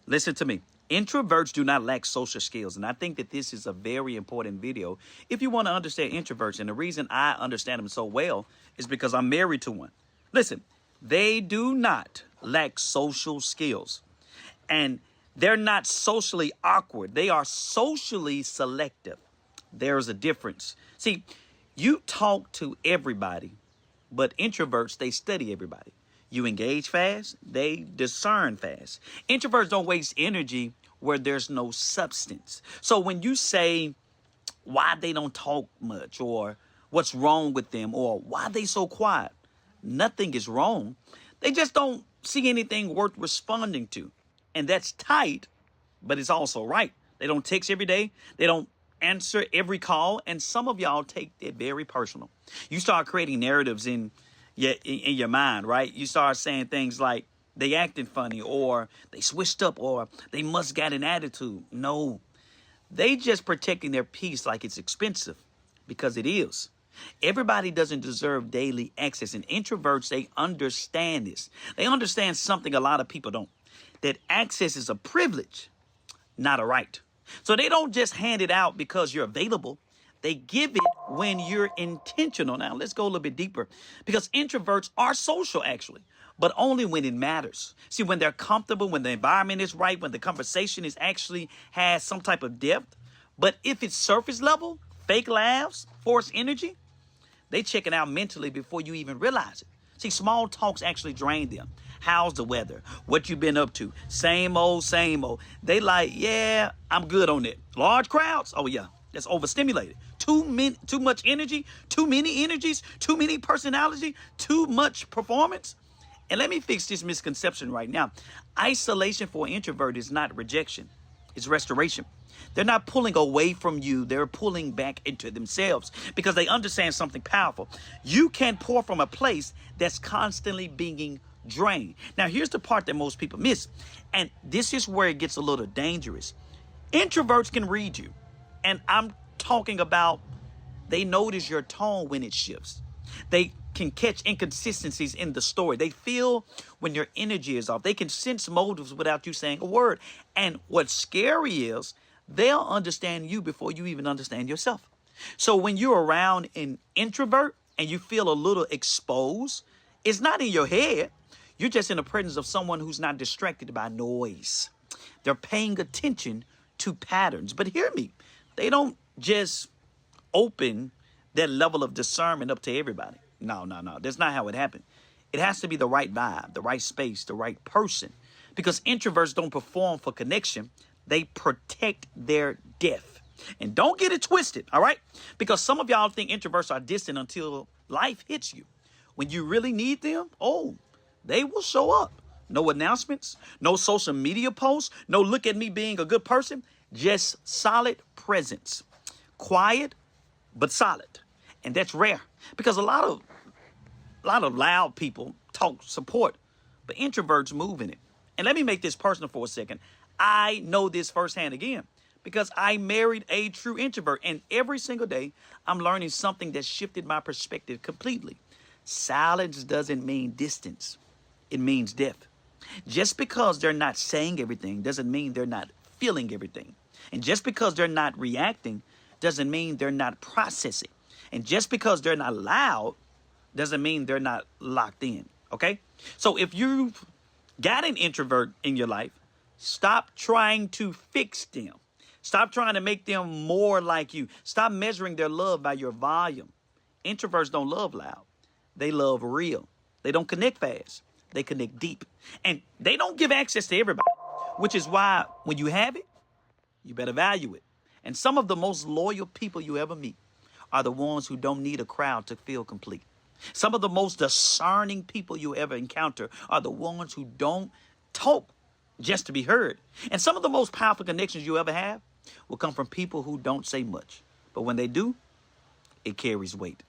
Listen to me. Introverts do not lack social skills. And I think that this is a very important video if you want to understand introverts. And the reason I understand them so well is because I'm married to one. Listen, they do not lack social skills. And they're not socially awkward. They are socially selective. There's a difference. See, you talk to everybody, but introverts, they study everybody. You engage fast, they discern fast. Introverts don't waste energy where there's no substance. So when you say why they don't talk much or what's wrong with them or why they so quiet, nothing is wrong. They just don't see anything worth responding to. And that's tight, but it's also right. They don't text every day. They don't answer every call. And some of y'all take it very personal. You start creating narratives in your mind, right? You start saying things like they acting funny or they switched up or they must got an attitude. No, they just protecting their peace like it's expensive because it is. Everybody doesn't deserve daily access. And introverts, they understand this. They understand something a lot of people don't. That access is a privilege, not a right. So they don't just hand it out because you're available. They give it when you're intentional. Now, let's go a little bit deeper because introverts are social, actually, but only when it matters. See, when they're comfortable, when the environment is right, when the conversation is actually has some type of depth. But if it's surface level, fake laughs, forced energy, they check it out mentally before you even realize it. See, small talks actually drain them. How's the weather? What you been up to? Same old, same old. They like, yeah, I'm good on it. Large crowds, oh yeah, that's overstimulated. Too much energy, too many energies, too many personality, too much performance. And let me fix this misconception right now. Isolation for an introvert is not rejection. It's restoration. They're not pulling away from you. They're pulling back into themselves because they understand something powerful. You can pour from a place that's constantly being drained. Now, here's the part that most people miss. And this is where it gets a little dangerous. Introverts can read you. And I'm talking about they notice your tone when it shifts. They can catch inconsistencies in the story. They feel when your energy is off. They can sense motives without you saying a word. And what's scary is they'll understand you before you even understand yourself. So when you're around an introvert and you feel a little exposed, it's not in your head. You're just in the presence of someone who's not distracted by noise. They're paying attention to patterns. But hear me, they don't just open that level of discernment up to everybody. No. That's not how it happened. It has to be the right vibe, the right space, the right person. Because introverts don't perform for connection. They protect their depth. And don't get it twisted, all right? Because some of y'all think introverts are distant until life hits you. When you really need them, they will show up. No announcements, no social media posts, no look at me being a good person. Just solid presence. Quiet, but solid. And that's rare because a lot of loud people talk support, but introverts move in it. And let me make this personal for a second. I know this firsthand again because I married a true introvert. And every single day I'm learning something that shifted my perspective completely. Silence doesn't mean distance. It means depth. Just because they're not saying everything doesn't mean they're not feeling everything. And just because they're not reacting doesn't mean they're not processing. And just because they're not loud doesn't mean they're not locked in. Okay? So if you've got an introvert in your life, stop trying to fix them. Stop trying to make them more like you. Stop measuring their love by your volume. Introverts don't love loud. They love real. They don't connect fast. They connect deep. And they don't give access to everybody, which is why when you have it, you better value it. And some of the most loyal people you ever meet are the ones who don't need a crowd to feel complete. Some of the most discerning people you ever encounter are the ones who don't talk just to be heard. And some of the most powerful connections you ever have will come from people who don't say much. But when they do, it carries weight.